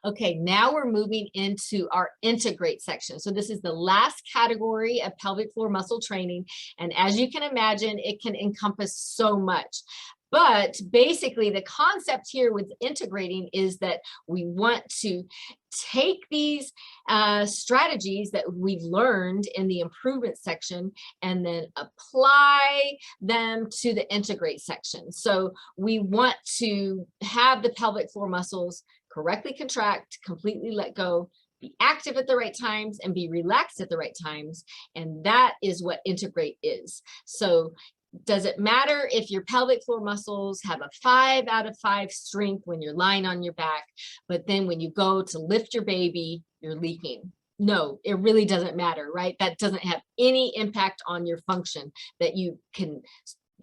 Okay, now we're moving into our integrate section. So this is the last category of pelvic floor muscle training. And as you can imagine, it can encompass so much. But basically, the concept here with integrating is that we want to take these strategies that we've learned in the improvement section and then apply them to the integrate section. So we want to have the pelvic floor muscles correctly contract, completely let go, be active at the right times, and be relaxed at the right times. And that is what integrate is. So does it matter if your pelvic floor muscles have a 5 out of 5 strength when you're lying on your back, but then when you go to lift your baby, you're leaking? No, it really doesn't matter, right? That doesn't have any impact on your function, that you can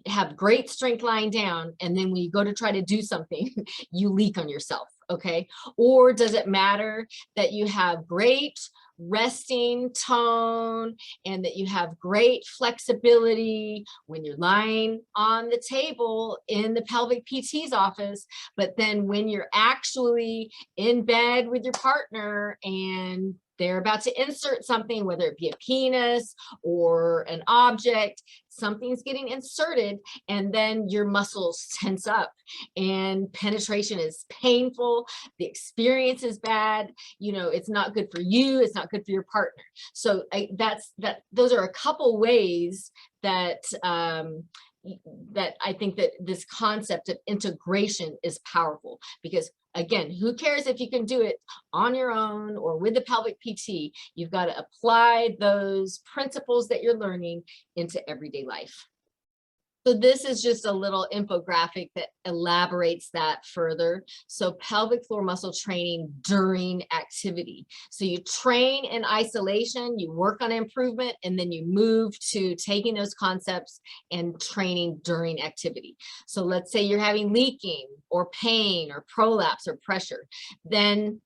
have great strength lying down, and then when you go to try to do something, you leak on yourself, okay? Or does it matter that you have great resting tone and that you have great flexibility when you're lying on the table in the pelvic PT's office, but then when you're actually in bed with your partner and they're about to insert something, whether it be a penis or an object, something's getting inserted, and then your muscles tense up and penetration is painful, the experience is bad, you know, it's not good for you, it's not good for your partner. So those are a couple ways that that I think that this concept of integration is powerful, because again, who cares if you can do it on your own or with the pelvic PT? You've got to apply those principles that you're learning into everyday life. So this is just a little infographic that elaborates that further. So pelvic floor muscle training during activity. So you train in isolation, you work on improvement, and then you move to taking those concepts and training during activity. So let's say you're having leaking or pain or prolapse or pressure, then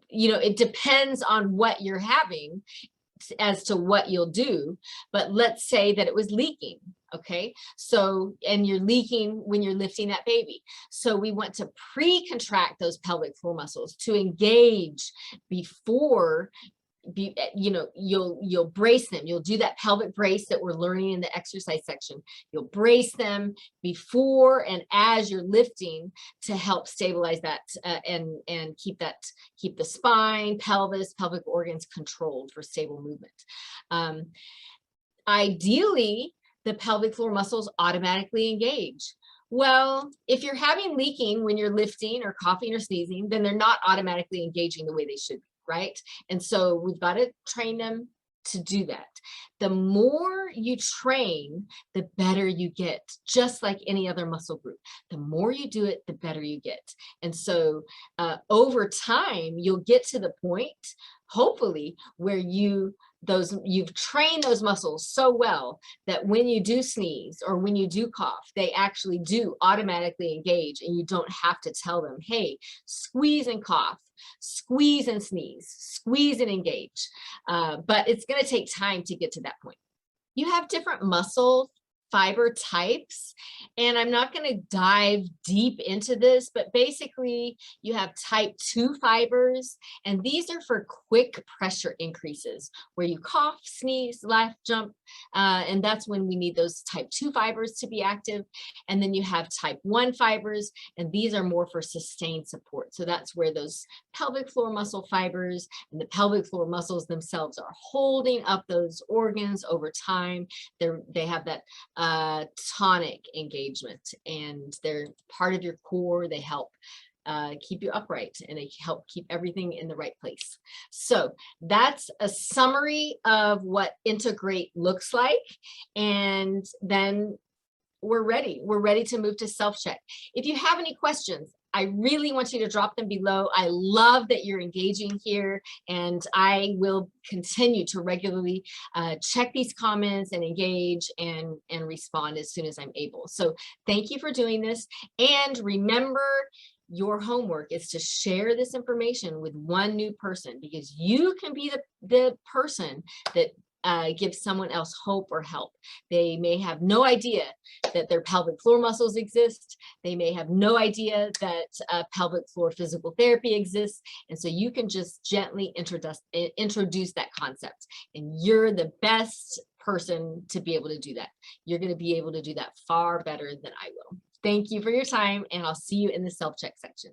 you know, it depends on what you're having as to what you'll do. But let's say that it was leaking. Okay, so, and you're leaking when you're lifting that baby. So we want to pre-contract those pelvic floor muscles to engage before, you know, you'll brace them. You'll do that pelvic brace that we're learning in the exercise section. You'll brace them before and as you're lifting to help stabilize that and keep the spine, pelvis, pelvic organs controlled for stable movement. Ideally, the pelvic floor muscles automatically engage. Well, if you're having leaking when you're lifting or coughing or sneezing, then they're not automatically engaging the way they should be, right? And so we've got to train them to do that. The more you train, the better you get, just like any other muscle group. The more you do it, the better you get. And so over time, you'll get to the point, hopefully, where you've trained those muscles so well that when you do sneeze or when you do cough, they actually do automatically engage, and you don't have to tell them, hey, squeeze and cough, squeeze and sneeze, squeeze and engage. But it's going to take time to get to that point. You have different muscle fiber types, and I'm not going to dive deep into this, but basically you have type 2 fibers, and these are for quick pressure increases where you cough, sneeze, laugh, jump, and that's when we need those type 2 fibers to be active. And then you have type 1 fibers, and these are more for sustained support. So that's where those pelvic floor muscle fibers and the pelvic floor muscles themselves are holding up those organs over time. They have that tonic engagement, and they're part of your core. They help keep you upright, and they help keep everything in the right place. So that's a summary of what integrate looks like. And then we're ready to move to self-check. If you have any questions, I really want you to drop them below. I love that you're engaging here, and I will continue to regularly check these comments and engage and respond as soon as I'm able. So thank you for doing this. And remember, your homework is to share this information with one new person, because you can be the person that give someone else hope or help. They may have no idea that their pelvic floor muscles exist. They may have no idea that pelvic floor physical therapy exists. And so you can just gently introduce that concept. And you're the best person to be able to do that. You're going to be able to do that far better than I will. Thank you for your time, and I'll see you in the self-check section.